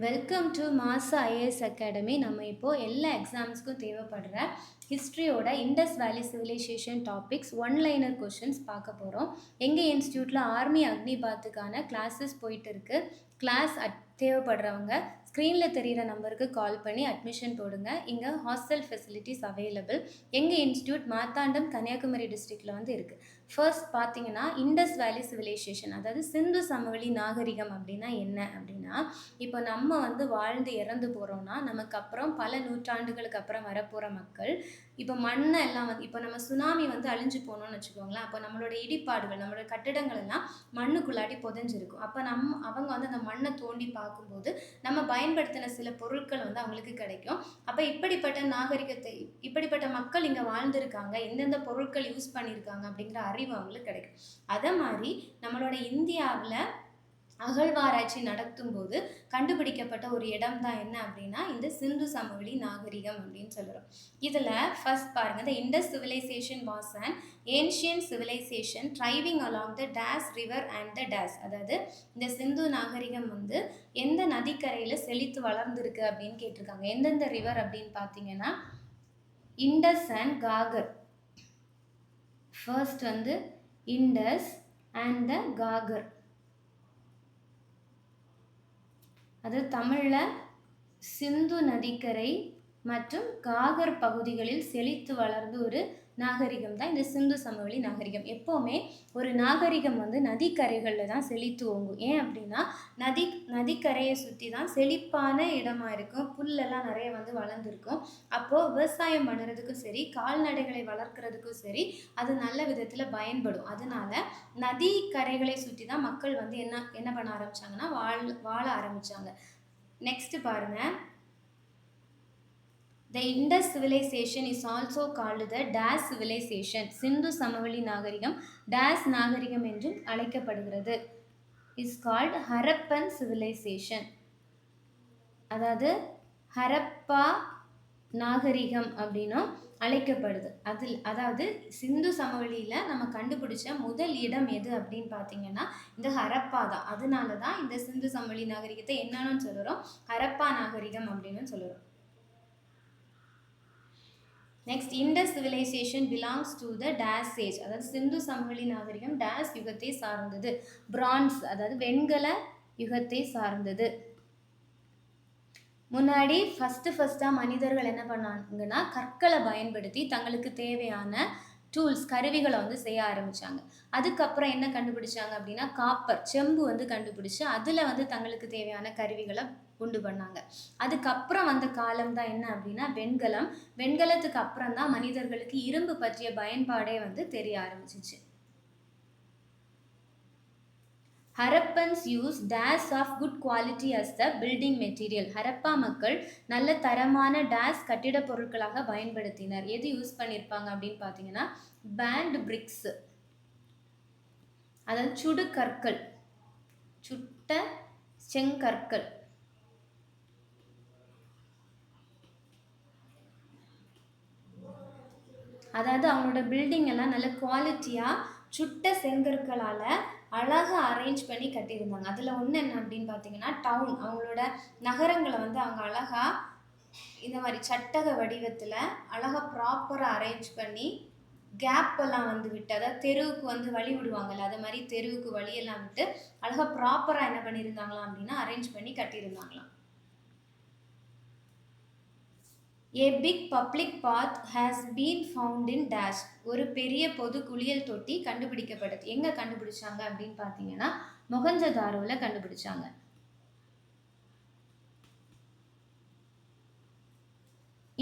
Welcome to மாசா IAS academy. நம்ம இப்போது எல்லா எக்ஸாம்ஸ்க்கும் தேவைப்படுற ஹிஸ்ட்ரியோட Indies valley civilisation topics one-liner questions பார்க்க போகிறோம். எங்கள் இன்ஸ்டியூட்டில் ஆர்மி அக்னிபாத்துக்கான கிளாஸஸ் போயிட்டு இருக்கு. கிளாஸ் தேவைப்படுறவங்க ஸ்க்ரீனில் தெரிகிற நம்பருக்கு கால் பண்ணி அட்மிஷன் போடுங்க. இங்கே ஹாஸ்டல் ஃபெசிலிட்டிஸ் அவைலபிள். எங்கள் இன்ஸ்டியூட் மார்த்தாண்டம் கன்னியாகுமரி டிஸ்ட்ரிக்டில் வந்து இருக்குது. ஃபர்ஸ்ட் பார்த்தீங்கன்னா இண்டஸ் வேலி சிவிலைசேஷன், அதாவது சிந்து சமவெளி நாகரிகம் அப்படின்னா என்ன அப்படின்னா, இப்போ நம்ம வந்து வாழ்ந்து இறந்து போகிறோம்னா நமக்கு அப்புறம் பல நூற்றாண்டுகளுக்கு அப்புறம் வரப்போகிற மக்கள் இப்போ மண்ணை எல்லாம் வந்து இப்போ நம்ம சுனாமி வந்து அழிஞ்சு போனோம்னு வச்சுக்கோங்களேன். அப்போ நம்மளோட இடிபாடுகள், நம்மளோட கட்டிடங்கள் எல்லாம் மண்ணுக்குள்ளாட்டி புதைஞ்சிருக்கும். அப்போ அவங்க வந்து அந்த மண்ணை தோண்டி பார்க்கும்போது நம்ம பயன்படுத்தின சில பொருட்கள் வந்து அவங்களுக்கு கிடைக்கும். அப்போ இப்படிப்பட்ட மக்கள் இங்கே வாழ்ந்திருக்காங்க, எந்தெந்த பொருட்கள் யூஸ் பண்ணியிருக்காங்க அப்படிங்கிற அறிவு அவங்களுக்கு கிடைக்கும். அதை மாதிரி நம்மளோட இந்தியாவில் அகழ்வாராய்ச்சி நடத்தும் போது கண்டுபிடிக்கப்பட்ட ஒரு இடம் தான் என்ன அப்படின்னா இந்த சிந்து சமவெளி நாகரிகம் அப்படின்னு சொல்கிறோம். இதில் ஃபர்ஸ்ட் பாருங்க, the Indus civilization was an ancient civilization thriving along the Dash river and the Dash. அதாவது இந்த சிந்து நாகரிகம் வந்து எந்த நதிக்கரையில் செழித்து வளர்ந்துருக்கு அப்படின்னு கேட்டிருக்காங்க. எந்தெந்த ரிவர் அப்படின்னு பார்த்தீங்கன்னா இண்டஸ் அண்ட் காகர். ஃபர்ஸ்ட் வந்து இண்டஸ் அண்ட் த காகர். அது தமிழில் சிந்து நதிக்கரை மற்றும் காகர் பகுதிகளில் செழித்து வளர்ந்த ஒரு நாகரிகம் தான் இந்த சிந்து சமவெளி நாகரிகம். எப்போவுமே ஒரு நாகரிகம் வந்து நதிக்கரைகளில் தான் செழித்து ஓங்கும். ஏன் அப்படின்னா நதிக்கரையை சுற்றி தான் செழிப்பான இடமா இருக்கும், புல்லெல்லாம் நிறைய வந்து வளர்ந்துருக்கும். அப்போது விவசாயம் பண்ணுறதுக்கும் சரி, கால்நடைகளை வளர்க்குறதுக்கும் சரி அது நல்ல விதத்தில் பயன்படும். அதனால நதிக்கரைகளை சுற்றி தான் மக்கள் வந்து என்ன பண்ண ஆரம்பித்தாங்கன்னா வாழ ஆரம்பித்தாங்க. நெக்ஸ்ட் பாருங்க, The Indus civilization is also called the Dash civilization. சிந்து சமவெளி நாகரிகம் Dash நாகரிகம் என்றும் அழைக்கப்படுகிறது. is called Harappan civilization. அதாவது ஹரப்பா நாகரிகம் அப்படின்னும் அழைக்கப்படுது. அதாவது சிந்து சமவெளியில் நம்ம கண்டுபிடிச்ச முதல் இடம் எது அப்படின்னு பார்த்தீங்கன்னா இந்த ஹரப்பா தான். அதனால தான் இந்த சிந்து சமவெளி நாகரிகத்தை என்னன்னு சொல்கிறோம், ஹரப்பா நாகரிகம் அப்படின்னு சொல்கிறோம். Next, Indus civilisation belongs to the டேஸ் ஏஜ். அதாவது சிந்து சமவெளி நாகரிகம் டேஸ் யுகத்தை சார்ந்தது. பிரான்ஸ், அதாவது வெண்கல யுகத்தை சார்ந்தது. முன்னாடி ஃபஸ்ட்டாக மனிதர்கள் என்ன பண்ணாங்கன்னா கற்களை பயன்படுத்தி தங்களுக்கு தேவையான டூல்ஸ், கருவிகளை வந்து செய்ய ஆரம்பித்தாங்க. அதுக்கப்புறம் என்ன கண்டுபிடிச்சாங்க அப்படின்னா காப்பர், செம்பு வந்து கண்டுபிடிச்சு அதில் வந்து தங்களுக்கு தேவையான கருவிகளை உண்டு பண்ணாங்க. அதுக்கப்புறம் வந்த காலம் தான் என்ன அப்படின்னா வெண்கலம். வெண்கலத்துக்கு அப்புறம் தான் மனிதர்களுக்கு இரும்பு பற்றிய பயன்பாடே வந்து தெரிய ஆரம்பிச்சிச்சு. ஹரப்பன்ஸ் யூஸ் டேஸ் of good quality as the building material. Harappa மக்கள் நல்ல தரமான டேஸ் கட்டிட பொருட்களாக பயன்படுத்தினர். எது யூஸ் பண்ணியிருப்பாங்க அப்படின்னு பார்த்தீங்கன்னா பேண்ட் பிரிக்ஸ், அதாவது சுடுகற்கள், சுட்ட செங்கற்கள். அதாவது அவங்களோட பில்டிங் எல்லாம் நல்ல குவாலிட்டியாக சுட்ட செங்கற்களால் அழகாக அரேஞ்ச் பண்ணி கட்டியிருந்தாங்க. அதில் ஒன்று என்ன அப்படின்னு பார்த்தீங்கன்னா டவுன், அவங்களோட நகரங்களை வந்து அவங்க அழகாக இந்த மாதிரி சட்டக வடிவத்தில் அழகாக ப்ராப்பராக அரேஞ்ச் பண்ணி கேப்பெல்லாம் வந்து விட்டு, அதாவது தெருவுக்கு வந்து வழி விடுவாங்கல்ல, அது மாதிரி தெருவுக்கு வழியெல்லாம் விட்டு அழகாக ப்ராப்பராக என்ன பண்ணியிருந்தாங்களாம் அப்படின்னா அரேஞ்ச் பண்ணி கட்டியிருந்தாங்களாம். A big public path has been found in Dash. ஒரு பெரிய பொது குளியல் தொட்டி கண்டுபிடிக்கப்பட்டது. எங்கே கண்டுபிடிச்சாங்க அப்படின்னு பார்த்தீங்கன்னா மொஹஞ்சதாரோவில் கண்டுபிடிச்சாங்க.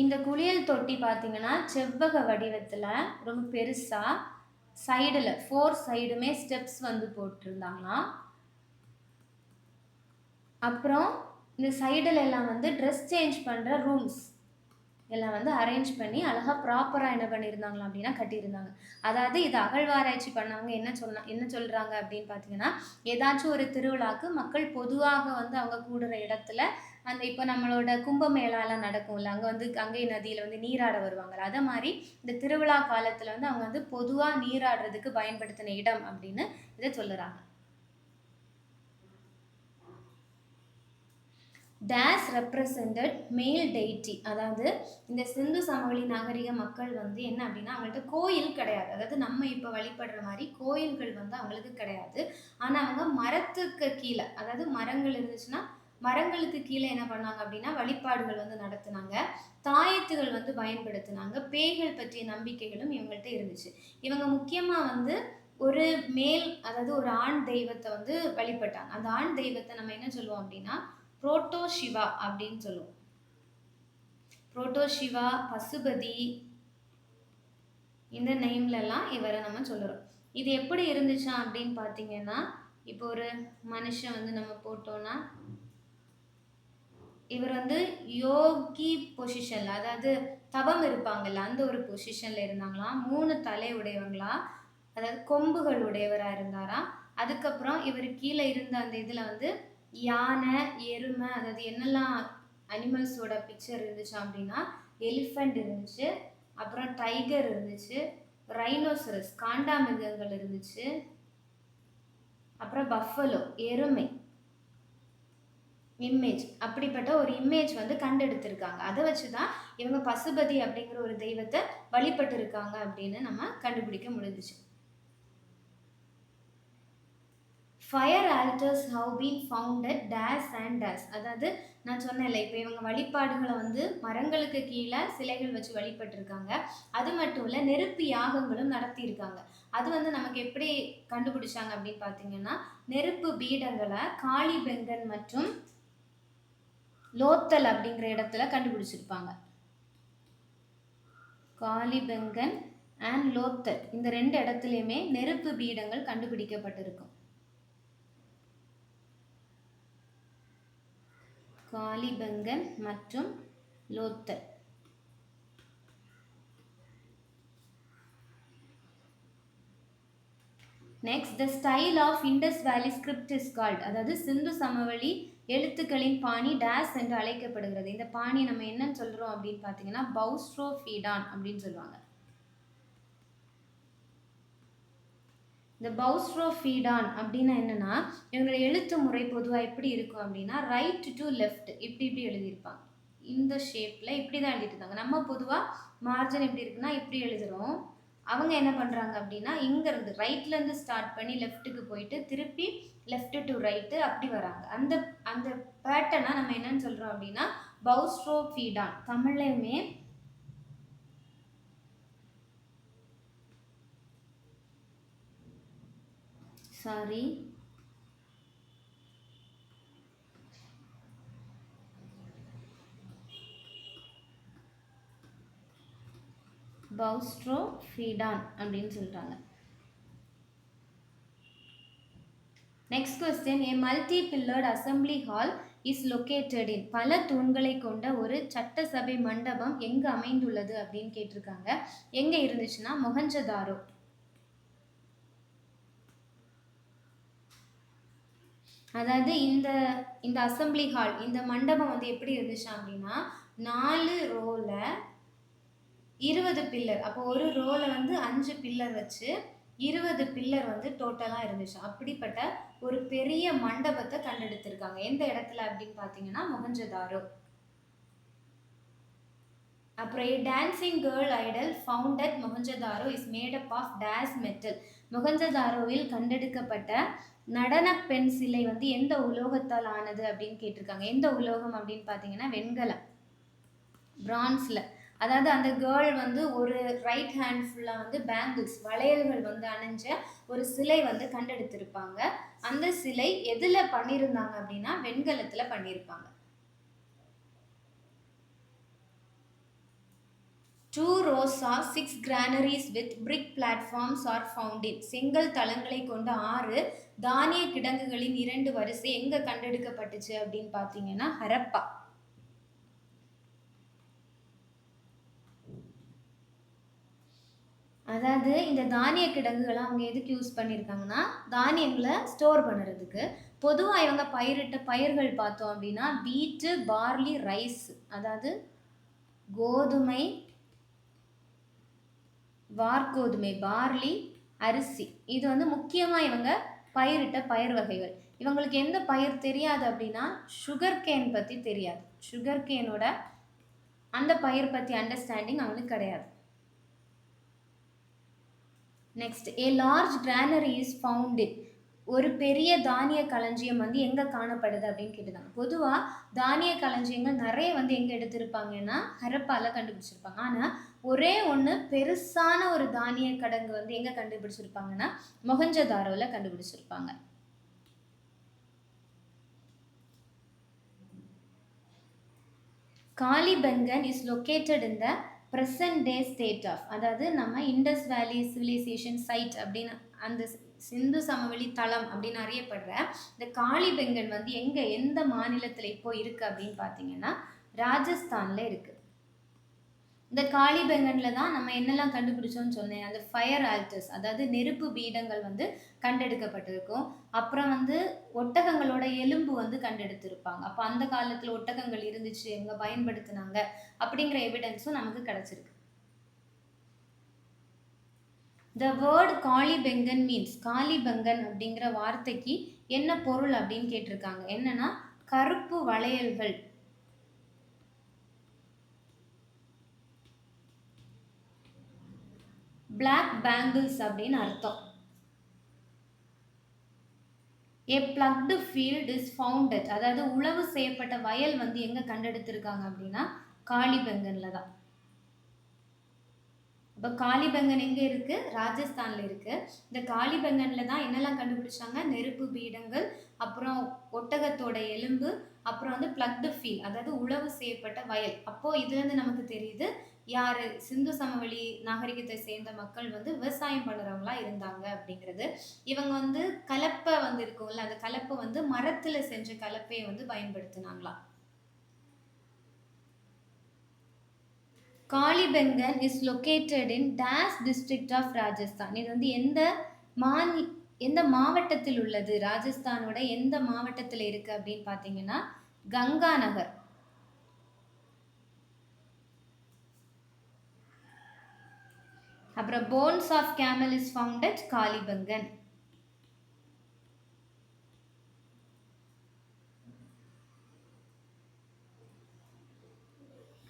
இந்த குளியல் தொட்டி பார்த்தீங்கன்னா செவ்வக வடிவத்தில் ரொம்ப பெருசாக சைடில் 4 சைடுமே ஸ்டெப்ஸ் வந்து போட்டிருந்தாங்களாம். அப்புறம் இந்த சைடில் எல்லாம் வந்து ட்ரெஸ் சேஞ்ச் பண்ணுற ரூம்ஸ் எல்லாம் வந்து அரேஞ்ச் பண்ணி அழகாக ப்ராப்பராக என்ன பண்ணியிருந்தாங்களா அப்படின்னா கட்டியிருந்தாங்க. அதாவது இது அகழ்வாராய்ச்சி பண்ணவங்க என்ன சொல்கிறாங்க அப்படின்னு பார்த்தீங்கன்னா ஏதாச்சும் ஒரு திருவிழாவுக்கு மக்கள் பொதுவாக வந்து அவங்க கூடுற இடத்துல அந்த இப்போ நம்மளோட கும்பமேளாலாம் நடக்கும்ல, அங்கே வந்து கங்கை நதியில் வந்து நீராட வருவாங்கள்ல, அதை மாதிரி இந்த திருவிழா காலத்தில் வந்து அவங்க வந்து பொதுவாக நீராடுறதுக்கு பயன்படுத்தின இடம் அப்படின்னு இதை சொல்லுறாங்க. டேஸ் ரெப்ரசன்டட் மேல் டெய்டி. அதாவது இந்த சிந்து சமவெளி நாகரிக மக்கள் வந்து என்ன அப்படின்னா அவங்கள்ட்ட கோயில் கிடையாது. அதாவது நம்ம இப்போ வழிபடுற மாதிரி கோயில்கள் வந்து அவங்களுக்கு கிடையாது. ஆனால் அவங்க மரத்துக்கு கீழே, அதாவது மரங்கள் இருந்துச்சுன்னா மரங்களுக்கு கீழே என்ன பண்ணாங்க அப்படின்னா வழிபாடுகள் வந்து நடத்துனாங்க. தாயத்துகள் வந்து பயன்படுத்தினாங்க. பேய்கள் பற்றிய நம்பிக்கைகளும் இவங்கள்ட்ட இருந்துச்சு. இவங்க முக்கியமாக வந்து ஒரு மேல், அதாவது ஒரு ஆண் தெய்வத்தை வந்து வழிபட்டாங்க. அந்த ஆண் தெய்வத்தை நம்ம என்ன சொல்லுவோம் அப்படின்னா புரோட்டோ சிவா அப்படின்னு சொல்லுவோம். புரோட்டோ சிவா, பசுபதி, இந்த நேம்லலாம் இவரை நம்ம சொல்லுறோம். இது எப்படி இருந்துச்சா அப்படின்னு பார்த்தீங்கன்னா, இப்போ ஒரு மனுஷன் வந்து நம்ம போட்டோம்னா இவர் வந்து யோகி பொசிஷன்ல, அதாவது தவம் இருப்பாங்கல்ல அந்த ஒரு பொசிஷன்ல இருந்தாங்களாம். 3 தலை உடையவங்களா, அதாவது கொம்புகள் உடையவரா இருந்தாராம். அதுக்கப்புறம் இவர் கீழே இருந்த அந்த இதுல வந்து யானை, எருமை, அதாவது என்னெல்லாம் அனிமல்ஸோட பிக்சர் இருந்துச்சு அப்படின்னா எலிஃபண்ட் இருந்துச்சு, அப்புறம் டைகர் இருந்துச்சு, ரைனோசரஸ் காண்டாமிருகங்கள் இருந்துச்சு, அப்புறம் பஃபலோ எருமை இமேஜ், அப்படிப்பட்ட ஒரு இமேஜ் வந்து கண்டெடுத்திருக்காங்க. அதை வச்சு தான் இவங்க பசுபதி அப்படிங்கிற ஒரு தெய்வத்தை வழிபட்டு இருக்காங்க அப்படின்னு நம்ம கண்டுபிடிக்க முடிஞ்சிச்சு. Fire altars have been founded டேஸ் அண்ட் டேஸ். அதாவது நான் சொன்னேன்ல, இப்போ இவங்க வழிபாடுகளை வந்து மரங்களுக்கு கீழே சிலைகள் வச்சு வழிபட்டிருக்காங்க. அது மட்டும் இல்லை, நெருப்பு யாகங்களும் நடத்தியிருக்காங்க. அது வந்து நமக்கு எப்படி கண்டுபிடிச்சாங்க அப்படின்னு பார்த்தீங்கன்னா, நெருப்பு பீடங்களை காளிபெங்கன் மற்றும் லோத்தல் அப்படிங்கிற இடத்துல கண்டுபிடிச்சிருப்பாங்க. காளிபெங்கன் அண்ட் லோத்தல் இந்த 2 இடத்துலையுமே நெருப்பு பீடங்கள் கண்டுபிடிக்கப்பட்டிருக்கும். காளிபெங்கன் மற்றும் Lothal. Next, the style of Indus valley script is called. அதாவது சிந்து சமவெளி எழுத்துக்களின் பாணி டேஸ் என்று அழைக்கப்படுகிறது. இந்த பாணி நம்ம என்னன்னு சொல்றோம் அப்படின்னு பார்த்தீங்கன்னா பௌஸ்ட்ரோஃபீடான் அப்படின்னு சொல்லுவாங்க. இந்த பௌஸ்ட்ரோஃபீடான் அப்படின்னா என்னன்னா, இவங்களோட எழுத்து முறை பொதுவாக எப்படி இருக்கும் அப்படின்னா ரைட் டு லெஃப்ட் இப்படி இப்படி எழுதியிருப்பாங்க. இந்த ஷேப்பில் இப்படி தான் எழுதிட்டு. நம்ம பொதுவாக மார்ஜின் எப்படி இருக்குன்னா இப்படி எழுதுகிறோம். அவங்க என்ன பண்ணுறாங்க அப்படின்னா இங்கேருந்து ரைட்லேருந்து ஸ்டார்ட் பண்ணி லெஃப்ட்டுக்கு போயிட்டு திருப்பி லெஃப்ட் டு ரைட்டு அப்படி வராங்க. அந்த அந்த பேட்டர்னை நம்ம என்னன்னு சொல்கிறோம் அப்படின்னா பௌஸ்ட்ரோஃபீடான். தமிழ்லையுமே பௌஸ்ட்ரோஃபீடான் அப்படின்னு சொல்றாங்க. Next question, a multi-pillared assembly hall is located in. பல தூண்களை கொண்ட ஒரு சட்டசபை மண்டபம் எங்கு அமைந்துள்ளது அப்படின்னு கேட்டிருக்காங்க. எங்க இருந்துச்சுன்னா மொஹஞ்சதாரோ. அதாவது இந்த அசம்பிளி ஹால், இந்த மண்டபம் வந்து எப்படி இருந்துச்சு அப்படின்னா 4 ரோல 20 பில்லர். அப்போ ஒரு ரோல வந்து 5 பில்லர் வச்சு 20 பில்லர் வந்து டோட்டலாக இருந்துச்சு. அப்படிப்பட்ட ஒரு பெரிய மண்டபத்தை கண்டெடுத்திருக்காங்க. எந்த இடத்துல அப்படின்னு பார்த்தீங்கன்னா மொஹஞ்சதாரோ. அப்புறம் dancing girl idol found at Mohenjodaro is made up of this metal. மொஹஞ்சதாரோவில் கண்டெடுக்கப்பட்ட நடன பெண் சிலை வந்து எந்த உலோகத்தால் ஆனது அப்படின்னு கேட்டிருக்காங்க. எந்த உலோகம் அப்படின்னு பார்த்தீங்கன்னா வெண்கலம், பிரான்ஸ்ல. அதாவது அந்த கேர்ள் வந்து ஒரு ரைட் ஹேண்ட் ஃபுல்லாக வந்து பேங்கிள்ஸ் வளையல்கள் வந்து அணிஞ்ச ஒரு சிலை வந்து கண்டெடுத்திருப்பாங்க. அந்த சிலை எதில் பண்ணியிருந்தாங்க அப்படின்னா வெண்கலத்தில் பண்ணியிருப்பாங்க. 2 rows of 6 granaries with brick platforms are found in. செங்கல் தளங்களை கொண்ட 6 தானிய கிடங்குகளின் 2 வரிசை எங்க கண்டெடுக்கப்பட்டுச்சு அப்படின்னு பார்த்தீங்கன்னா ஹரப்பா. அதாவது இந்த தானிய கிடங்குகளை அவங்க எதுக்கு யூஸ் பண்ணியிருக்காங்கன்னா தானியங்களை ஸ்டோர் பண்ணுறதுக்கு. பொதுவாக இவங்க பயிரிட்ட பயிர்கள் பார்த்தோம் அப்படின்னா வீட்டு, பார்லி, ரைஸ், அதாவது கோதுமை, வார்கோதுமை, பார்லி, அரிசி. இது வந்து முக்கியமாக இவங்க பயிரிட்ட பயிர் வகைகள். இவங்களுக்கு எந்த பயிர் தெரியாது அப்படின்னா சுகர் கேன் பற்றி தெரியாது. சுகர் கேனோட அந்த பயிர் பற்றி அண்டர்ஸ்டாண்டிங் அவங்களுக்கு கிடையாது. Next, A large granary is found இன். ஒரு பெரிய தானிய களஞ்சியம் வந்து எங்கே காணப்படுது அப்படின்னு கேட்டுதாங்க. பொதுவாக தானிய களஞ்சியங்கள் நிறைய வந்து எங்கே எடுத்திருப்பாங்கன்னா ஹரப்பால கண்டுபிடிச்சிருப்பாங்க. ஆனால் ஒரே ஒன்று பெருசான ஒரு தானிய கடங்கு வந்து எங்கே கண்டுபிடிச்சிருப்பாங்கன்னா மொஹஞ்சதாரோவில் கண்டுபிடிச்சிருப்பாங்க. Kalibangan is located in the present day state of, அதாவது நம்ம இண்டஸ் வேலி சிவிலைசேஷன் சைட் அப்படின்னு அந்த சிந்து சமவெளி தளம் அப்படின்னு அறியப்படுற இந்த காலிபங்கன் வந்து எந்த மாநிலத்தில் இப்போ இருக்குது அப்படின்னு பார்த்தீங்கன்னா ராஜஸ்தானில் இருக்குது. இந்த காலிபங்கனில் தான் நம்ம என்னெல்லாம் கண்டுபிடிச்சோன்னு சொன்னேன். அந்த ஃபயர் ஆல்டர்ஸ், அதாவது நெருப்பு பீடங்கள் வந்து கண்டெடுக்கப்பட்டிருக்கும். அப்புறம் வந்து ஒட்டகங்களோட எலும்பு வந்து கண்டெடுத்திருப்பாங்க. அப்போ அந்த காலத்தில் ஒட்டகங்கள் இருந்துச்சு, எங்கே பயன்படுத்தினாங்க அப்படிங்கிற எவிடன்ஸும் நமக்கு கிடச்சிருக்கு. The word Kalibangan means, Kalibangan அப்படிங்கிற வார்த்தைக்கு என்ன பொருள் அப்படின்னு கேட்டிருக்காங்க. என்னன்னா கருப்பு வளையல்கள். பிளாக் பேங்கிள்ஸ் அப்படின்னு அர்த்தம். ஏ பிளக்டு ஃபீல்ட் இஸ் ஃபவுண்டட், அதாவது உழவு செய்யப்பட்ட வயல் வந்து எங்க கண்டெடுத்திருக்காங்க அப்படின்னா காலிபங்கன்ல தான். இப்போ காலிபங்கன் எங்க இருக்கு? ராஜஸ்தான்ல இருக்கு. இந்த காலிபங்கன்ல தான் என்னெல்லாம் கண்டுபிடிச்சாங்க? நெருப்பு பீடங்கள், அப்புறம் ஒட்டகத்தோட எலும்பு, அப்புறம் வந்து பிளக்டு ஃபீல்ட், அதாவது உழவு செய்யப்பட்ட வயல். அப்போ இதுல இருந்து நமக்கு தெரியுது யாரு சிந்து சமவெளி நாகரிகத்தை சேர்ந்த மக்கள் வந்து விவசாயம் பண்ணுறவங்களா இருந்தாங்க அப்படிங்கிறது. இவங்க வந்து கலப்பை வந்து இருக்கும்ல, அந்த கலப்பை வந்து மரத்துல செஞ்ச கலப்பையை வந்து பயன்படுத்தினாங்களாம். Kalibangan is located in this district of Rajasthan. இது வந்து எந்த மாவட்டத்தில் உள்ளது? ராஜஸ்தானோட எந்த மாவட்டத்தில் இருக்கு அப்படின்னு பார்த்தீங்கன்னா கங்கா நகர். அப்புறம் bones of camel is found at Kalibangan.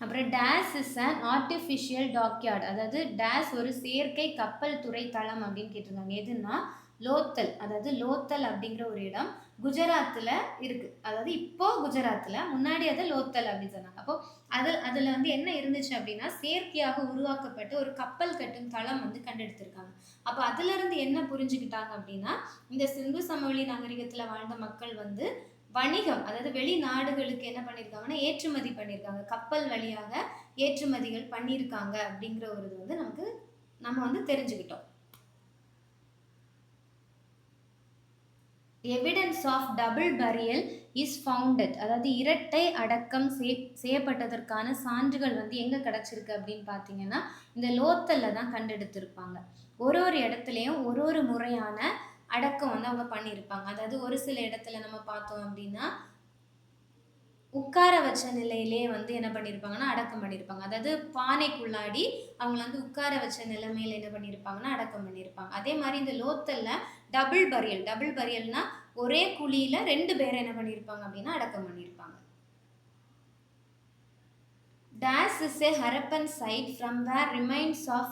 அப்புறம் this is an artificial dockyard, அதாவது டேஸ் ஒரு செயற்கை கப்பல் துறை தளம் அப்படின்னு கேட்டிருக்காங்க. எதுன்னா லோத்தல், அதாவது லோத்தல் அப்படிங்கிற ஒரு இடம் குஜராத்தில் இருக்குது. அதாவது இப்போ குஜராத்தில், முன்னாடி அதை லோத்தல் அப்படின்னு சொன்னாங்க. அப்போ அதில் வந்து என்ன இருந்துச்சு அப்படின்னா செயற்கையாக உருவாக்கப்பட்ட ஒரு கப்பல் கட்டும் தளம் வந்து கண்டெடுத்திருக்காங்க. அப்போ அதுலேருந்து என்ன புரிஞ்சுக்கிட்டாங்க அப்படின்னா இந்த சிந்து சமவெளி நாகரிகத்தில் வாழ்ந்த மக்கள் வந்து வணிகம், அதாவது வெளிநாடுகளுக்கு என்ன பண்ணியிருக்காங்கன்னா ஏற்றுமதி பண்ணியிருக்காங்க, கப்பல் வழியாக ஏற்றுமதிகள் பண்ணியிருக்காங்க அப்படிங்கிற ஒரு இது வந்து நம்ம வந்து தெரிஞ்சுக்கிட்டோம். Evidence of double burial is founded, அதாவது இரட்டை அடக்கம் செய்யப்பட்டதற்கான சான்றுகள் வந்து எங்கே கிடச்சிருக்கு அப்படின்னு பார்த்தீங்கன்னா இந்த லோத்தல்ல தான் கண்டெடுத்திருப்பாங்க. ஒரு இடத்துலையும் ஒரு முறையான அடக்கம் வந்து அவங்க பண்ணியிருப்பாங்க. அதாவது ஒரு சில இடத்துல நம்ம பார்த்தோம் அப்படின்னா உட்கார வச்ச நிலையிலே வந்து என்ன பண்ணியிருப்பாங்கன்னா அடக்கம் பண்ணியிருப்பாங்க. அதாவது பானைக்குள்ளாடி அவங்கள வந்து உட்கார வச்ச நிலைமையில என்ன பண்ணியிருப்பாங்கன்னா அடக்கம் பண்ணியிருப்பாங்க. அதே மாதிரி இந்த லோத்தல்ல டபுள் பரியல்னா ஒரே குழியில 2 பேரை என்ன பண்ணியிருப்பாங்க அப்படின்னா அடக்கம் பண்ணியிருப்பாங்க. Dash is a Harappan site from where remains of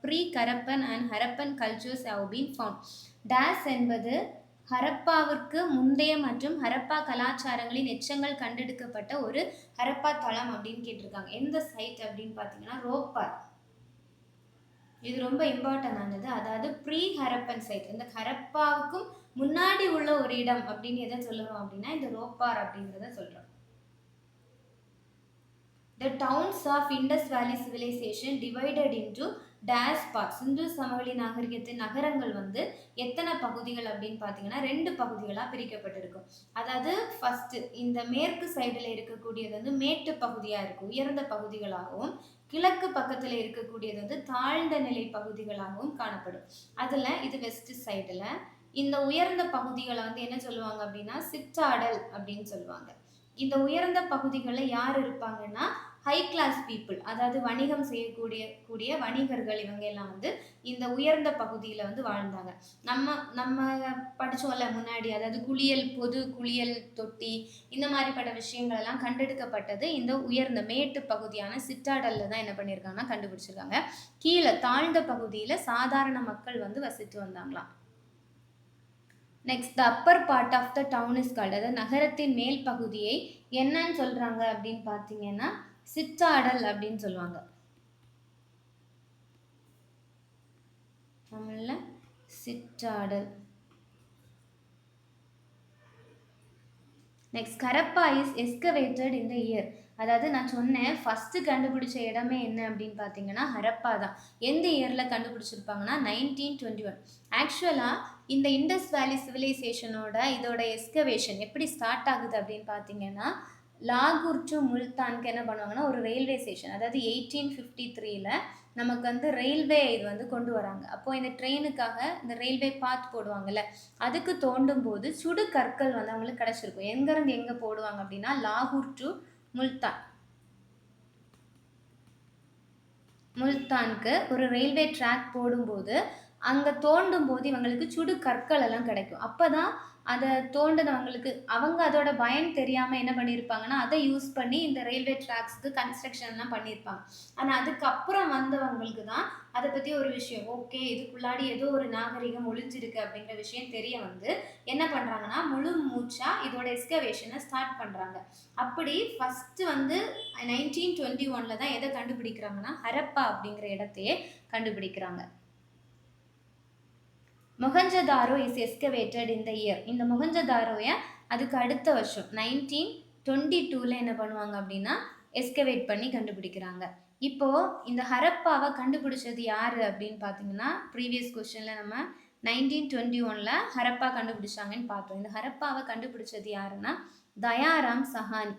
pre-Harappan and Harappan cultures have been found. Dash என்பது ஹரப்பாவிற்கு முந்தைய மற்றும் ஹரப்பா கலாச்சாரங்களின் எச்சங்கள் கண்டெடுக்கப்பட்ட ஒரு ஹரப்பா தளம் அப்படின்னு கேட்டிருக்காங்க. எந்த சைட் அப்படின்னு பார்த்தீங்கன்னா ரோப்பார். இது ரொம்ப இம்பார்ட்டன்ட் ஆனது. அதாவது ப்ரீ ஹரப்பன் சைட், இந்த ஹரப்பாவுக்கும் முன்னாடி உள்ள ஒரு இடம் அப்படின்னு எதை சொல்லுறோம் அப்படின்னா இந்த ரோப்பார் அப்படிங்கிறத சொல்றோம். The towns of Indus Valley Civilization divided into dash parts. சிந்து சமவெளி நாகரிகத்தின் நகரங்கள் வந்து எத்தனை பகுதிகள் அப்படின்னு பார்த்தீங்கன்னா 2 பகுதிகளாக பிரிக்கப்பட்டிருக்கும். அதாவது ஃபர்ஸ்ட் இந்த மேற்கு சைடில் இருக்கக்கூடியது வந்து மேட்டு பகுதியாக இருக்கும், உயர்ந்த பகுதிகளாகவும், கிழக்கு பக்கத்தில் இருக்கக்கூடியது வந்து தாழ்ந்த நிலை பகுதிகளாகவும் காணப்படும். அதில் இது வெஸ்ட் சைடில் இந்த உயர்ந்த பகுதிகளை வந்து என்ன சொல்லுவாங்க அப்படின்னா சிற்றாடல் அப்படின்னு சொல்லுவாங்க. இந்த உயர்ந்த பகுதிகளில் யார் இருப்பாங்கன்னா ஹை கிளாஸ் பீப்புள், அதாவது வணிகம் செய்யக்கூடிய வணிகர்கள், இவங்க எல்லாம் வந்து இந்த உயர்ந்த பகுதியில் வந்து வாழ்ந்தாங்க. நம்ம நம்ம படித்தோம்ல முன்னாடி, அதாவது பொது குளியல் தொட்டி, இந்த மாதிரிப்பட்ட விஷயங்கள் எல்லாம் கண்டெடுக்கப்பட்டது இந்த உயர்ந்த மேட்டு பகுதியான சிட்டாடல்ல தான் என்ன பண்ணியிருக்காங்கன்னா கண்டுபிடிச்சிருக்காங்க. கீழே தாழ்ந்த பகுதியில் சாதாரண மக்கள் வந்து வசித்து வந்தாங்களாம். Next, the upper part of the town is called, அதாவது நகரத்தின் மேல் பகுதியை என்னன்னு சொல்றாங்க அப்படின்னு பார்த்தீங்கன்னா சிற்றாடல் அப்படின்னு சொல்லுவாங்க. தமிழ்ல சிற்றாடல். Next, Harappa is excavated in the year, அதாவது நான் சொன்னேன் ஃபர்ஸ்ட் கண்டுபிடிச்ச இடமே என்ன அப்படின்னு பார்த்தீங்கன்னா ஹரப்பா தான். எந்த இயரில் கண்டுபிடிச்சிருப்பாங்கன்னா 1921. ஆக்சுவலாக இந்த இண்டஸ் வேலி சிவிலைசேஷனோட இதோட எஸ்கவேஷன் எப்படி ஸ்டார்ட் ஆகுது அப்படின்னு பார்த்தீங்கன்னா, லாகூர் டு முல்தானுக்கு என்ன பண்ணுவாங்கன்னா ஒரு ரயில்வே ஸ்டேஷன், அதாவது 1853ல் நமக்கு வந்து ரயில்வே இது வந்து கொண்டு வராங்க. அப்போது இந்த ட்ரெயினுக்காக இந்த ரயில்வே பாத் போடுவாங்கல்ல, அதுக்கு தோண்டும் போது சுடு கற்கள் வந்து அவங்களுக்கு கிடச்சிருக்கும். எங்கேருந்து எங்கே போடுவாங்க அப்படின்னா லாகூர் டு முல்தானுக்கு ஒரு ரயில்வே ட்ராக் போடும்போது அங்கே தோண்டும் போது இவங்களுக்கு சுடு கற்கள் எல்லாம் கிடைக்கும். அப்போ தான் அதை தோண்டினவங்களுக்கு அவங்க அதோட பயன் தெரியாமல் என்ன பண்ணியிருப்பாங்கன்னா அதை யூஸ் பண்ணி இந்த ரயில்வே ட்ராக்ஸ்க்கு கன்ஸ்ட்ரக்ஷன்லாம் பண்ணியிருப்பாங்க. ஆனால் அதுக்கப்புறம் வந்தவங்களுக்கு தான் அதை பற்றி ஒரு விஷயம், ஓகே இதுக்குள்ளாடி ஏதோ ஒரு நாகரிகம் ஒளிஞ்சிருக்கு அப்படிங்கிற விஷயம் தெரிய வந்து என்ன பண்ணுறாங்கன்னா முழு மூச்சாக இதோட எஸ்கவேஷனை ஸ்டார்ட் பண்ணுறாங்க. அப்படி ஃபஸ்ட்டு வந்து 1921 தான் எதை கண்டுபிடிக்கிறாங்கன்னா ஹரப்பா அப்படிங்கிற இடத்தையே கண்டுபிடிக்கிறாங்க. மொஹஞ்சதாரோ இஸ் எஸ்கவேட்டட் இந்த இயர். இந்த மொஹஞ்சதாரோவை அதுக்கு அடுத்த வருஷம் 1922ல் என்ன பண்ணுவாங்க அப்படின்னா எஸ்கவேட் பண்ணி கண்டுபிடிக்கிறாங்க. இப்போது இந்த ஹரப்பாவை கண்டுபிடிச்சது யார் அப்படின்னு பார்த்தீங்கன்னா, ப்ரீவியஸ் கொஸ்டினில் நம்ம 1921ல் ஹரப்பா கண்டுபிடிச்சாங்கன்னு பார்த்தோம். இந்த ஹரப்பாவை கண்டுபிடிச்சது யாருன்னா தயாராம் சஹானி.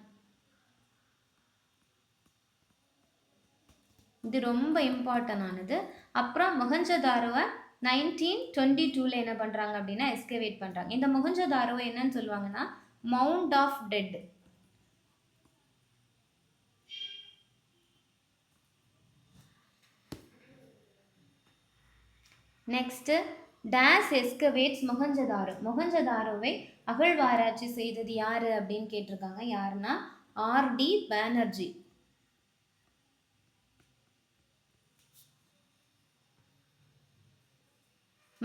இது ரொம்ப இம்பார்ட்டன் ஆனது. அப்புறம் மொஹஞ்சதாரோவை 1922ல் என்ன பண்ணுறாங்க அப்படின்னா எஸ்கவேட் பண்ணுறாங்க. இந்த மொஹஞ்சதாரோவை என்னன்னு சொல்லுவாங்கன்னா mount of dead. Next, days excavates Mohenjodaro. மொஹஞ்சதாரோவை அகழ்வாராய்ச்சி செய்தது யாரு அப்படின்னு கேட்டிருக்காங்க. யாருன்னா R D. Banerjee.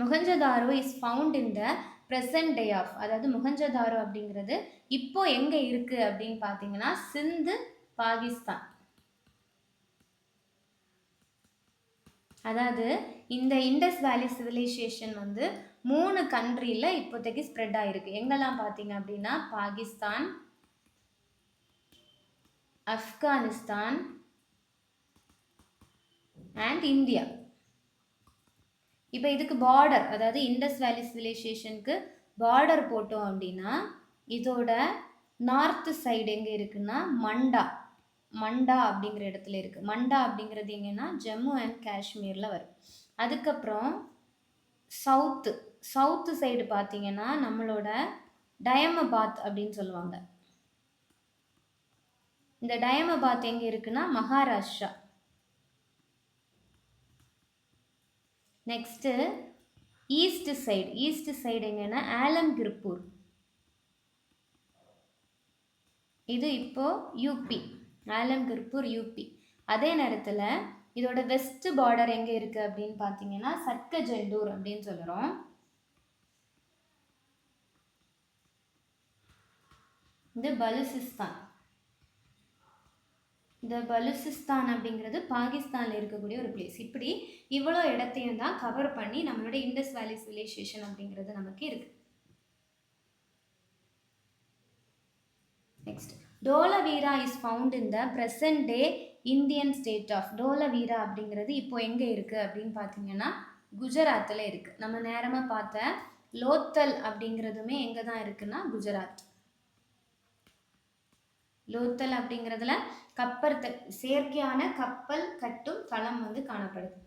Mohenjodaro is found in the present day of, அதாவது மொஹஞ்சதாரோ அப்படிங்கிறது இப்போ எங்கே இருக்குது அப்படின்னு பார்த்தீங்கன்னா சிந்து, பாகிஸ்தான். அதாவது இந்த இண்டஸ் வேலி சிவிலைசேஷன் வந்து 3 கண்ட்ரியில் இப்போதைக்கு ஸ்ப்ரெட் ஆகிருக்கு. எங்கெல்லாம் பார்த்தீங்க அப்படின்னா பாகிஸ்தான், ஆப்கானிஸ்தான் அண்ட் இந்தியா. இப்போ இதுக்கு பார்டர், அதாவது இண்டஸ் வேலி சிவிலைசேஷனுக்கு பார்டர் போட்டோம் அப்படின்னா இதோட நார்த் சைடு எங்கே இருக்குன்னா மண்டா அப்படிங்கிற இடத்துல இருக்குது. மண்டா அப்படிங்கிறது எங்கன்னா ஜம்மு அண்ட் காஷ்மீரில் வரும். அதுக்கப்புறம் சவுத்து சைடு பார்த்தீங்கன்னா நம்மளோட டயமபாத் அப்படின்னு சொல்லுவாங்க. இந்த டயமபாத் எங்கே இருக்குன்னா மகாராஷ்டிரா. நெக்ஸ்ட்டு ஈஸ்ட் சைடு எங்கன்னா ஆலம்கிர்பூர். இது இப்போ யூபி, ஆலம்கிர்பூர் யூபி. அதே நேரத்தில் இதோட வெஸ்ட் பார்டர் எங்கே இருக்குது அப்படின்னு பார்த்தீங்கன்னா சட்கஜெண்டூர் அப்படின்னு சொல்கிறோம். இது பலுசிஸ்தான். இந்த பலுசிஸ்தான் அப்படிங்கிறது பாகிஸ்தானில் இருக்கக்கூடிய ஒரு பிளேஸ். இப்படி இவ்வளோ இடத்தையும் தான் கவர் பண்ணி நம்மளோட இண்டஸ் வேலி சிவிலைசேஷன் அப்படிங்கிறது நமக்கு இருக்கு. Next, Dholavira is found in the present day Indian state of. Dholavira அப்படிங்கிறது இப்போ எங்கே இருக்குது அப்படின்னு பார்த்தீங்கன்னா குஜராத்தில் இருக்குது. நம்ம நேரமாக பார்த்த லோத்தல் அப்படிங்கிறதுமே எங்கே தான் இருக்குன்னா குஜராத். லோத்தல் அப்படிங்கிறதுல செயற்கையான கப்பல் கட்டும் தளம் வந்து காணப்படுது.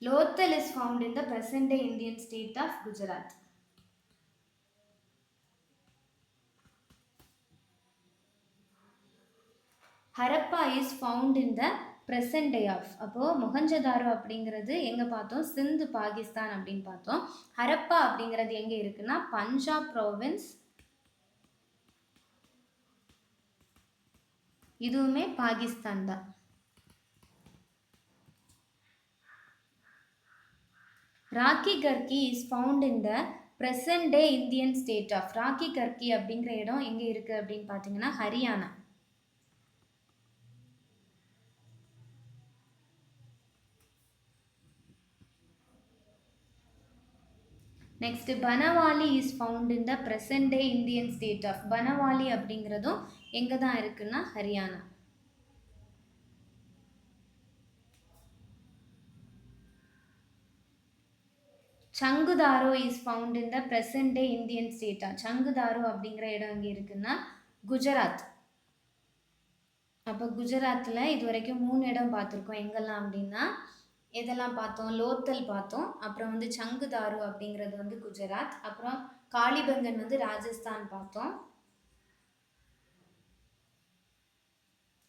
Lothal is found in the present day Indian state of Gujarat. Harappa is found in the present day of. அப்போது மொஹஞ்சதாரோ அப்படிங்கிறது எங்கே பார்த்தோம், சிந்து பாகிஸ்தான் அப்படின்னு பார்த்தோம். ஹரப்பா அப்படிங்கிறது எங்கே இருக்குன்னா பஞ்சாப் ப்ராவின்ஸ், இதுவுமே பாகிஸ்தான் தான். Rakhi Garhi is found in the present day Indian state of. Rakhi Garhi அப்படிங்கிற இடம் எங்கே இருக்குது அப்படின்னு பார்த்தீங்கன்னா Haryana. Next Banawali is found in the present day Indian state of. Banawali அப்படிங்கிறதும் எங்கே தான் இருக்குன்னா Haryana. Chanhudaro is found in the present day Indian ஸ்டேட்டா. சங்குதாரோ அப்படிங்கிற இடம் எங்கே இருக்குன்னா குஜராத். அப்போ குஜராத்தில் இது வரைக்கும் 3 இடம் பார்த்துருக்கோம். எங்கெல்லாம் அப்படின்னா எதெல்லாம் பார்த்தோம், லோத்தல் பார்த்தோம், அப்புறம் வந்து சங்குதாரு அப்படிங்கிறது வந்து குஜராத், அப்புறம் காளிபங்கன் வந்து ராஜஸ்தான் பார்த்தோம்.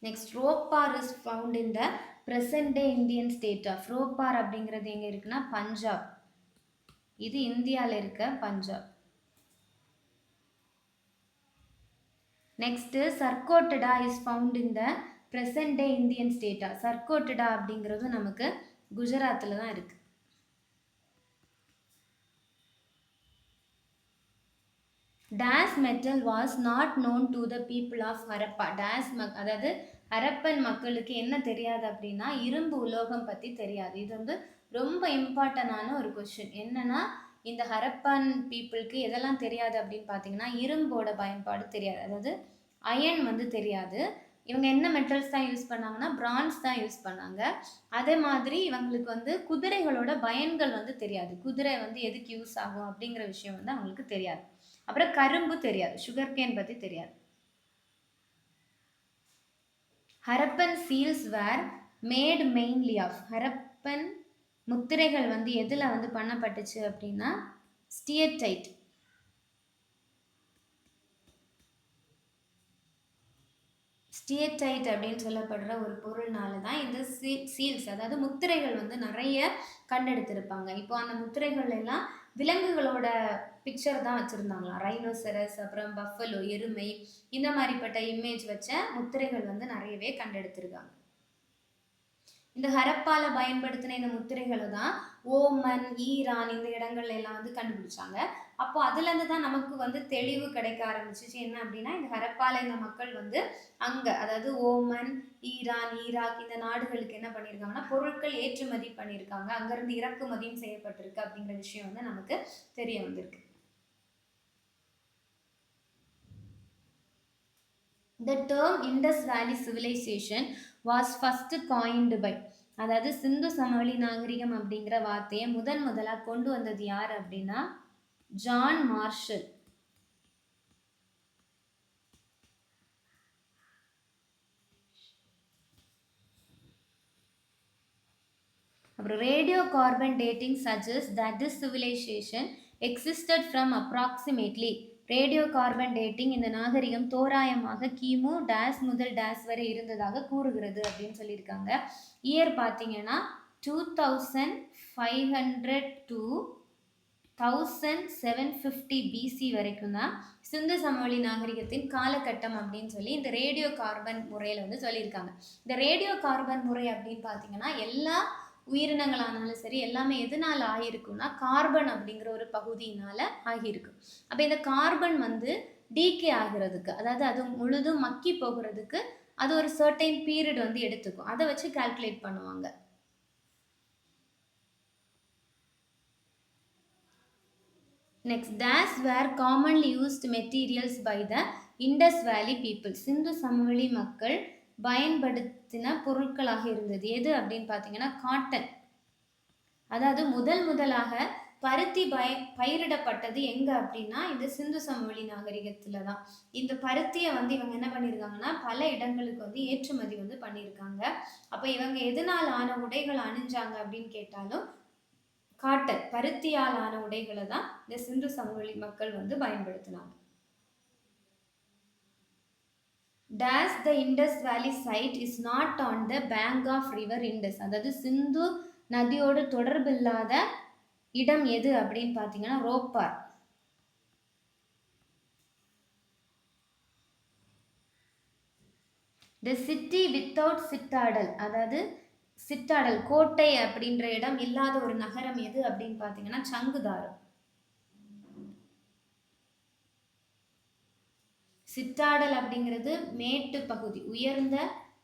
Next Ropar is found in the present day Indian state of. Ropar அப்படிங்கிறது எங்கே இருக்குன்னா பஞ்சாப். இது இந்தியாவில் இருக்க Punjab. Next Surkotada is found in the present day Indian ஸ்டேட்டா. சர்கோட்டடா அப்படிங்கிறதும் நமக்கு குஜராத்தில் தான் இருக்கு. This metal was not known to the people of Harappa. அதாவது ஹரப்பன் மக்களுக்கு என்ன தெரியாது அப்படின்னா இரும்பு உலோகம் பற்றி தெரியாது. இது வந்து ரொம்ப இம்பார்ட்டண்டான ஒரு கொஸ்டின். என்னன்னா இந்த ஹரப்பன் பீப்புளுக்கு எதெல்லாம் தெரியாது அப்படின்னு பார்த்தீங்கன்னா இரும்போட பயன்பாடு தெரியாது, அதாவது அயன் வந்து தெரியாது. இவங்க என்ன மெட்டல்ஸ் தான் யூஸ் பண்ணாங்கன்னா பிரான்ஸ் தான் யூஸ் பண்ணாங்க. அதே மாதிரி இவங்களுக்கு வந்து குதிரைகளோட பயன்கள் வந்து தெரியாது. குதிரை வந்து எதுக்கு யூஸ் ஆகும் அப்படிங்கிற விஷயம் வந்து அவங்களுக்கு தெரியாது. அப்புறம் கரும்பு தெரியாது, சுகர் கேன் பற்றி தெரியாது. Harappan seals were made mainly of. Harappan முத்திரைகள் வந்து எதில் வந்து பண்ணப்பட்டுச்சு அப்படின்னா ஸ்டியர்டைட். ஸ்டியர்டைட் அப்படின்னு சொல்லப்படுற ஒரு பொருள்னால தான் இந்த சீல்ஸ், அதாவது முத்திரைகள் வந்து நிறைய கண்டெடுத்திருப்பாங்க. இப்போ அந்த முத்திரைகள் எல்லாம் விலங்குகளோட பிக்சர் தான் வச்சுருந்தாங்களாம். ரைனோசரஸ், அப்புறம் பஃபலோ, எருமை, இந்த மாதிரிப்பட்ட இமேஜ் வச்ச முத்திரைகள் வந்து நிறையவே கண்டெடுத்திருக்காங்க. இந்த ஹரப்பால பயன்படுத்தின இந்த முத்திரைகளை தான் ஓமன், ஈரான் இந்த இடங்கள்ல எல்லாம் வந்து கண்டுபிடிச்சாங்க. அப்போ அதுலேருந்து தான் நமக்கு வந்து தெளிவு கிடைக்க ஆரம்பிச்சிச்சு. என்ன அப்படின்னா இந்த ஹரப்பால இந்த மக்கள் வந்து அங்கே, அதாவது ஓமன், ஈரான், ஈராக் இந்த நாடுகளுக்கு என்ன பண்ணியிருக்காங்கன்னா பொருட்கள் ஏற்றுமதி பண்ணியிருக்காங்க. அங்கேருந்து இறக்குமதியும் செய்யப்பட்டிருக்கு அப்படிங்கிற விஷயம் வந்து நமக்கு தெரிய வந்திருக்கு. The term Indus Valley Civilization was first coined by, அதாவது சிந்து சமவெளி நாகரிகம் அப்படிங்கிற வார்த்தையை முதலாக கொண்டு வந்தது யார் அப்படின்னா ஜான் மார்ஷல். அப்புறம் radio carbon dating suggests that this civilization existed from approximately. Radio carbon dating இந்த நாகரிகம் தோராயமாக கிமு டேஸ் முதல் டேஸ் வரை இருந்ததாக கூறுகிறது அப்படின்னு சொல்லியிருக்காங்க. இயர் பார்த்தீங்கன்னா 2500 to 1750 பிசி வரைக்கும் தான் சிந்து சமவெளி நாகரிகத்தின் காலகட்டம் அப்படின்னு சொல்லி இந்த ரேடியோ கார்பன் முறையில் வந்து சொல்லியிருக்காங்க. இந்த ரேடியோ கார்பன் முறை அப்படின்னு பார்த்தீங்கன்னா எல்லா உயிரினங்களானாலும் சரி எல்லாமே எதனால் ஆகியிருக்குன்னா கார்பன் அப்படிங்கிற ஒரு பகுதியினால் ஆகியிருக்கு. அப்போ இந்த கார்பன் வந்து டீகே ஆகிறதுக்கு, அதாவது அது முழுதும் மக்கி போகிறதுக்கு அது ஒரு சர்டைன் பீரியட் வந்து எடுத்துக்கும். அதை வச்சு கால்குலேட் பண்ணுவாங்க. நெக்ஸ்ட், டேஸ் were commonly used materials by the Indus valley people. Sindhu சமவெளி மக்கள் பயன்படுத்தின பொருட்களாக இருந்தது எது அப்படின்னு பார்த்தீங்கன்னா காட்டன். அதாவது முதலாக பருத்தி பயிரிடப்பட்டது எங்க அப்படின்னா இந்த சிந்து சமவெளி நாகரிகத்துல தான். இந்த பருத்தியை வந்து இவங்க என்ன பண்ணியிருக்காங்கன்னா பல இடங்களுக்கு வந்து ஏற்றுமதி வந்து பண்ணியிருக்காங்க. அப்போ இவங்க எதனால் ஆன உடைகள் அணிஞ்சாங்க அப்படின்னு கேட்டாலும் காட்டன், பருத்தியால் ஆன உடைகளை தான் இந்த சிந்து சமவெளி மக்கள் வந்து பயன்படுத்தினாங்க. டேஸ் the Indus valley site is not on the bank of river Indus. அதாவது சிந்து நதியோடு தொடர்பில்லாத இடம் எது அப்படின்னு பார்த்தீங்கன்னா Ropar. The city without citadel, அதாவது சிட்டாடல் கோட்டை அப்படின்ற இடம் இல்லாத ஒரு நகரம் எது அப்படின்னு பார்த்தீங்கன்னா சங்குதாரம். சிட்டாடல் அப்படிங்கிறது மேட்டு பகுதி, உயர்ந்த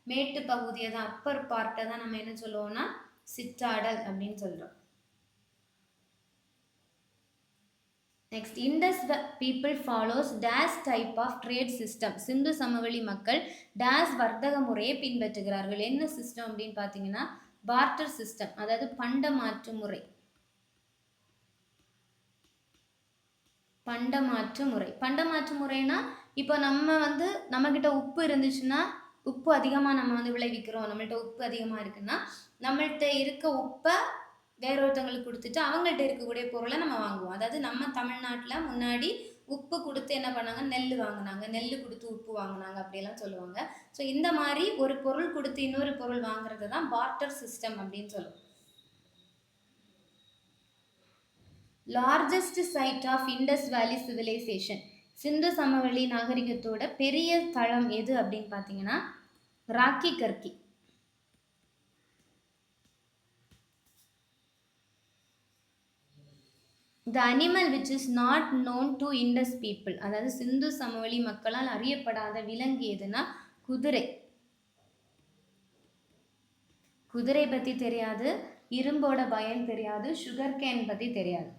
மேட்டு பகுதியை தான், அப்பர் பார்ட்டை தான் நம்ம என்ன சொல்லுவோம்னா சிட்டாடல் அப்படின்னு சொல்றோம். Next, Indus people follows this type of trade system. சிந்து சமவெளி மக்கள் டேஸ் வர்த்தக முறையை பின்பற்றுகிறார்கள். என்ன சிஸ்டம் அப்படின்னு பார்த்தீங்கன்னா பார்ட்டர் சிஸ்டம், அதாவது பண்டமாற்று முறை. பண்டமாற்று முறைனா இப்போ நம்மக்கிட்ட உப்பு இருந்துச்சுன்னா, உப்பு அதிகமாக நம்ம விளைவிக்கிறோம், நம்மள்ட்ட உப்பு அதிகமாக இருக்குன்னா நம்மள்ட்ட இருக்க உப்பை வேற ஒருத்தவங்களுக்கு கொடுத்துட்டு அவங்கள்ட்ட இருக்கக்கூடிய பொருளை நம்ம வாங்குவோம். அதாவது நம்ம தமிழ்நாட்டில் முன்னாடி உப்பு கொடுத்து என்ன பண்ணாங்க, நெல் வாங்கினாங்க, நெல் கொடுத்து உப்பு வாங்கினாங்க அப்படியெல்லாம் சொல்லுவாங்க. ஸோ இந்த மாதிரி ஒரு பொருள் கொடுத்து இன்னொரு பொருள் வாங்குறது தான் பார்ட்டர் சிஸ்டம் அப்படின்னு சொல்லுவோம். Largest site of Indus valley civilization. சிந்து சமவெளி நாகரிகத்தோட பெரிய தளம் எது அப்படின்னு பார்த்தீங்கன்னா Rakhi Garhi. The animal which is not known to Indus people, அதாவது சிந்து சமவெளி மக்களால் அறியப்படாத விலங்கு எதுனா குதிரை. குதிரை பற்றி தெரியாது, இரும்போட பயன் தெரியாது, சுகர் கேன் பற்றி தெரியாது.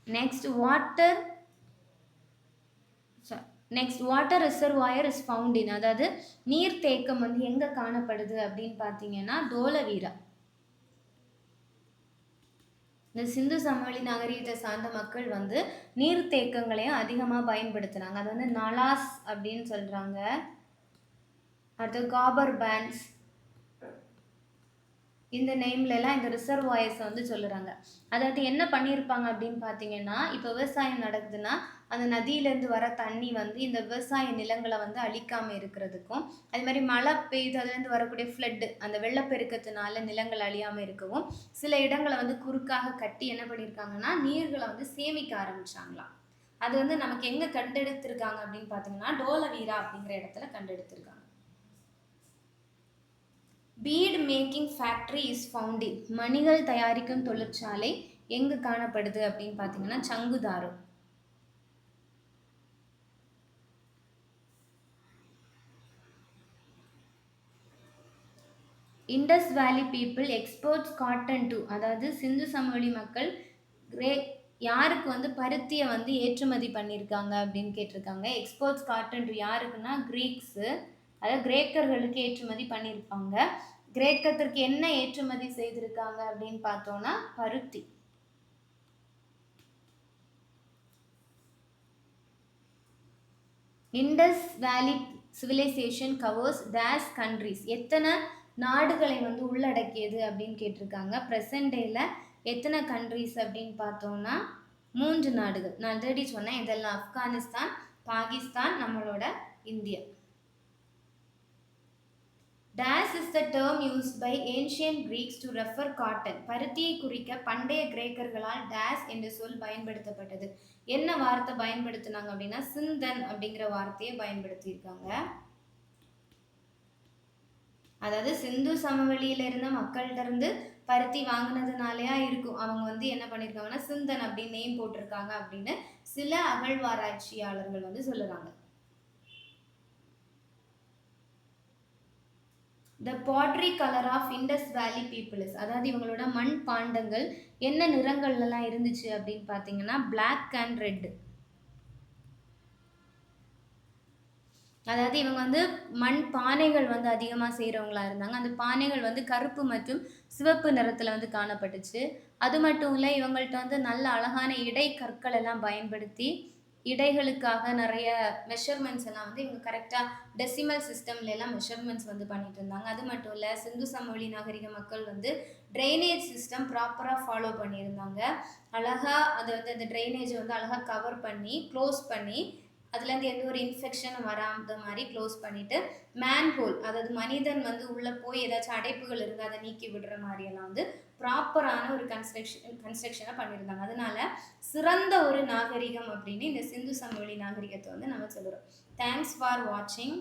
Next, water reservoir is found இன், அதாவது நீர் தேக்கம் எங்கே காணப்படுது அப்படின்னு பார்த்தீங்கன்னா தோலவீரா. இந்த சிந்து சமவெளி நாகரிகத்தை சார்ந்த மக்கள் நீர் தேக்கங்களையும் அதிகமாக பயன்படுத்துனாங்க. அது நலாஸ் அப்படின்னு சொல்கிறாங்க. அடுத்து காபர் பேண்ட்ஸ், இந்த நேம்லலாம் இந்த ரிசர்வாயர்ஸை சொல்லுறாங்க. அதாவது என்ன பண்ணியிருப்பாங்க அப்படின்னு பார்த்தீங்கன்னா, இப்போ விவசாயம் நடக்குதுன்னா அந்த நதியிலேருந்து வர தண்ணி இந்த விவசாய நிலங்களை அழிக்காமல் இருக்கிறதுக்கும், அது மாதிரி மழை பெய்து அதுலேருந்து வரக்கூடிய ஃப்ளட்டு, அந்த வெள்ளப்பெருக்கத்தினால நிலங்கள் அழியாமல் இருக்கவும் சில இடங்களை குறுக்காக கட்டி என்ன பண்ணியிருக்காங்கன்னா நீர்களை சேமிக்க ஆரம்பிச்சாங்களாம். அது நமக்கு எங்கே கண்டெடுத்திருக்காங்க அப்படின்னு பார்த்தீங்கன்னா டோலவீரா அப்படிங்கிற இடத்துல கண்டெடுத்திருக்காங்க. Bead making factory is found in, மணிகள் தயாரிக்கும் தொழிற்சாலை எங்கு காணப்படுது அப்படின்னு பார்த்தீங்கன்னா Chanhudaro. Indus valley people exports cotton to, அதாவது சிந்து சமவெளி மக்கள் யாருக்கு பருத்தியை ஏற்றுமதி பண்ணியிருக்காங்க அப்படின்னு கேட்டிருக்காங்க. எக்ஸ்போர்ட்ஸ் காட்டன் டு யாருக்குன்னா கிரீக்ஸு, அதாவது கிரேக்கர்களுக்கு ஏற்றுமதி பண்ணியிருப்பாங்க. கிரேக்கத்திற்கு என்ன ஏற்றுமதி செய்திருக்காங்க அப்படின்னு பார்த்தோம்னா பருத்தி. Indies valley civilisation covers days countries, எத்தனை நாடுகளை உள்ளடக்கியது அப்படின்னு கேட்டிருக்காங்க. ப்ரெசன்ட் டேல எத்தனை கண்ட்ரிஸ் அப்படின்னு பார்த்தோம்னா 3 நாடுகள். நான் ஆல்ரெடி சொன்னேன் இதெல்லாம், ஆப்கானிஸ்தான், பாகிஸ்தான், நம்மளோட இந்தியா. டேஸ் is the term used by ancient Greeks to refer cotton, பருத்தியை குறிக்க பண்டைய கிரேக்கர்களால் டேஸ் என்ற சொல் பயன்படுத்தப்பட்டது. என்ன வார்த்தை பயன்படுத்தினாங்க அப்படின்னா சிந்தன் அப்படிங்கிற வார்த்தையை பயன்படுத்தியிருக்காங்க. அதாவது சிந்து சமவெளியில இருந்த மக்கள்கிட்ட இருந்து பருத்தி வாங்கினதுனாலயா இருக்கும் அவங்க என்ன பண்ணியிருக்காங்கன்னா சிந்தன் அப்படின்னு நேம் போட்டிருக்காங்க அப்படின்னு சில அகழ்வாராய்ச்சியாளர்கள் சொல்லுறாங்க. த பாட்ரி கலர் ஆஃப் இண்டஸ் வேலி பீப்புள்ஸ், அதாவது இவங்களோட மண் பாண்டங்கள் என்ன நிறங்கள்லாம் இருந்துச்சு அப்படின்னு பார்த்தீங்கன்னா பிளாக் அண்ட் ரெட். அதாவது இவங்க மண் பானைகள் அதிகமாக செய்கிறவங்களா இருந்தாங்க. அந்த பானைகள் கருப்பு மற்றும் சிவப்பு நிறத்தில் காணப்பட்டுச்சு. அது மட்டும் இல்லை, இவங்கள்ட்ட நல்ல அழகான இடை கற்கள் எல்லாம் பயன்படுத்தி இடைகளுக்காக நிறைய மெஷர்மெண்ட்ஸ் எல்லாம் இவங்க கரெக்டாக டெசிமல் சிஸ்டம்ல எல்லாம் மெஷர்மெண்ட்ஸ் பண்ணிட்டு இருந்தாங்க. அது மட்டும் இல்லை, சிந்து சமவெளி நாகரிக மக்கள் ட்ரைனேஜ் சிஸ்டம் ப்ராப்பராக ஃபாலோ பண்ணியிருந்தாங்க. அழகாக அதை அந்த ட்ரைனேஜை அழகாக கவர் பண்ணி க்ளோஸ் பண்ணி அதுலேருந்து எந்த ஒரு இன்ஃபெக்ஷனும் வராத மாதிரி க்ளோஸ் பண்ணிவிட்டு, மேன் ஹோல் அதாவது மனிதன் வந்து உள்ளே போய் ஏதாச்சும் அடைப்புகள் இருந்தால் அதை நீக்கி விடுற மாதிரியெல்லாம் வந்து ப்ராப்பரான ஒரு கன்ஸ்ட்ரக்ஷனை பண்ணியிருந்தாங்க. அதனால சிறந்த ஒரு நாகரிகம் அப்படின்னு இந்த சிந்து சமவெளி நாகரிகத்தை வந்து நம்ம சொல்கிறோம். தேங்க்ஸ் ஃபார் வாட்சிங்.